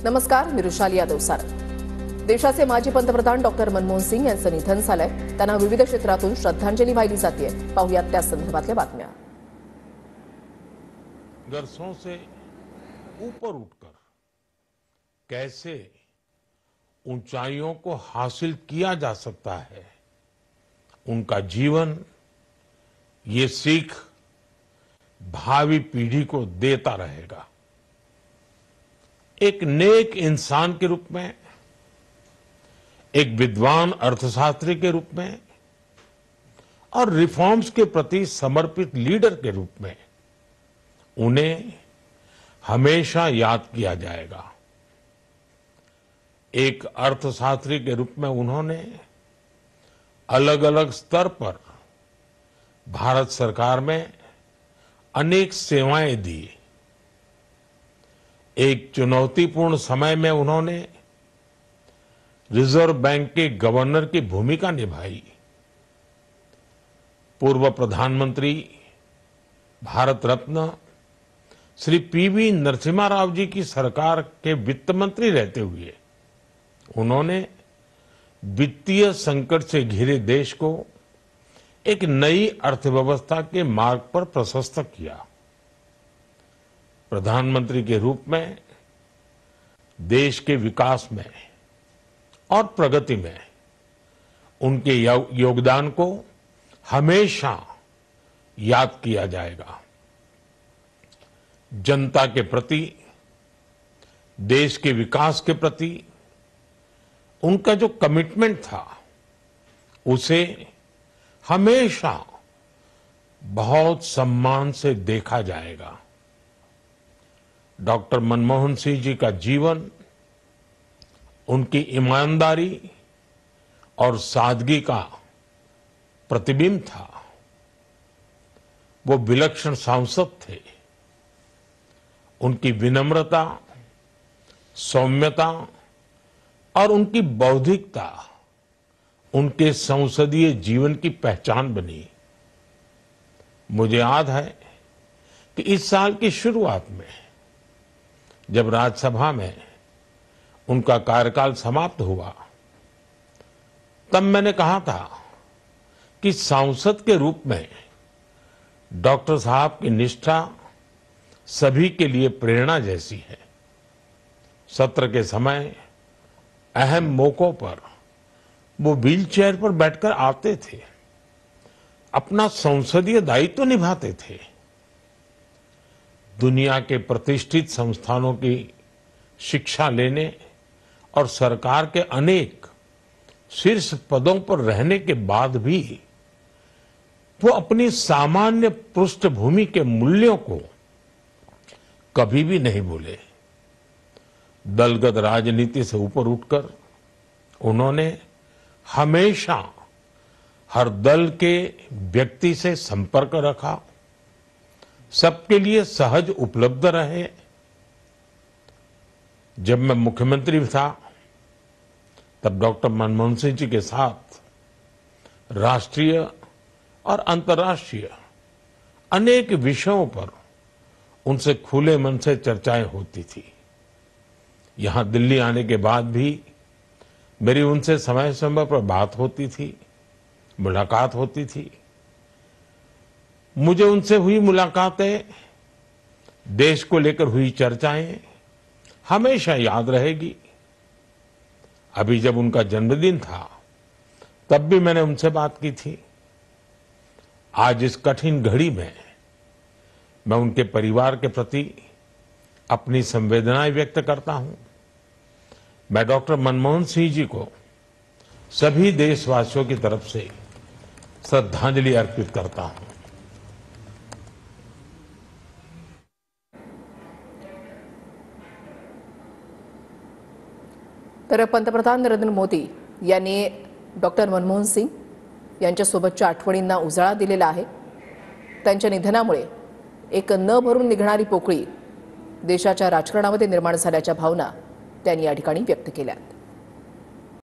नमस्कार, मी रुशाली यादव सारंग. देशाचे माजी पंतप्रधान डॉक्टर मनमोहन सिंग यांचं निधन झालंय. त्यांना विविध क्षेत्रातून श्रद्धांजली वाहिली जाते. पाहूयात त्या संदर्भातल्या बातम्या. संघर्षों से ऊपर उठकर कैसे ऊंचाइयों को हासिल किया जा सकता है, उनका जीवन ये सीख भावी पीढ़ी को देता रहेगा. एक नेक इंसान के रूप में, एक विद्वान अर्थशास्त्री के रूप में और रिफॉर्म्स के प्रति समर्पित लीडर के रूप में उन्हें हमेशा याद किया जाएगा. एक अर्थशास्त्री के रूप में उन्होंने अलग अलग स्तर पर भारत सरकार में अनेक सेवाएं दी. एक चुनौतीपूर्ण समय में उन्होंने रिजर्व बैंक के गवर्नर की भूमिका निभाई. पूर्व प्रधानमंत्री भारत रत्न श्री पीवी नरसिम्हा राव जी की सरकार के वित्त मंत्री रहते हुए उन्होंने वित्तीय संकट से घिरे देश को एक नई अर्थव्यवस्था के मार्ग पर प्रशस्त किया. प्रधानमंत्री के रूप में देश के विकास में और प्रगति में उनके योगदान को हमेशा याद किया जाएगा. जनता के प्रति, देश के विकास के प्रति उनका जो कमिटमेंट था, उसे हमेशा बहुत सम्मान से देखा जाएगा. डॉक्टर मनमोहन सिंह जी का जीवन उनकी ईमानदारी और सादगी का प्रतिबिंब था. वो विलक्षण सांसद थे. उनकी विनम्रता, सौम्यता और उनकी बौद्धिकता उनके संसदीय जीवन की पहचान बनी. मुझे याद है कि इस साल की शुरुआत में जब राज्यसभा में उनका कार्यकाल समाप्त हुआ, तब मैंने कहा था कि सांसद के रूप में डॉक्टर साहब की निष्ठा सभी के लिए प्रेरणा जैसी है. सत्र के समय अहम मौकों पर वो व्हीलचेयर पर बैठकर आते थे, अपना संसदीय दायित्व निभाते थे. दुनिया के प्रतिष्ठित संस्थानों की शिक्षा लेने और सरकार के अनेक शीर्ष पदों पर रहने के बाद भी वो अपनी सामान्य पृष्ठभूमि के मूल्यों को कभी भी नहीं भूले. दलगत राजनीति से ऊपर उठकर उन्होंने हमेशा हर दल के व्यक्ति से संपर्क रखा, सबके लिए सहज उपलब्ध रहे. जब मैं मुख्यमंत्री था, तब डॉक्टर मनमोहन सिंह जी के साथ राष्ट्रीय और अंतर्राष्ट्रीय अनेक विषयों पर उनसे खुले मन से चर्चाएं होती थी. यहां दिल्ली आने के बाद भी मेरी उनसे समय समय पर बात होती थी, मुलाकात होती थी. मुझे उनसे हुई मुलाकातें, देश को लेकर हुई चर्चाएं हमेशा याद रहेगी. अभी जब उनका जन्मदिन था, तब भी मैंने उनसे बात की थी. आज इस कठिन घड़ी में मैं उनके परिवार के प्रति अपनी संवेदनाएं व्यक्त करता हूं. मैं डॉक्टर मनमोहन सिंह जी को सभी देशवासियों की तरफ से श्रद्धांजलि अर्पित करता हूं. तर पंतप्रधान नरेंद्र मोदी यांनी डॉक्टर मनमोहन सिंग यांच्यासोबतच्या आठवणींना उजाळा दिलेला आहे. त्यांच्या निधनामुळे एक न भरून निघणारी पोकळी देशाच्या राजकारणामध्ये निर्माण झाल्याच्या भावना त्यांनी या ठिकाणी व्यक्त केल्या.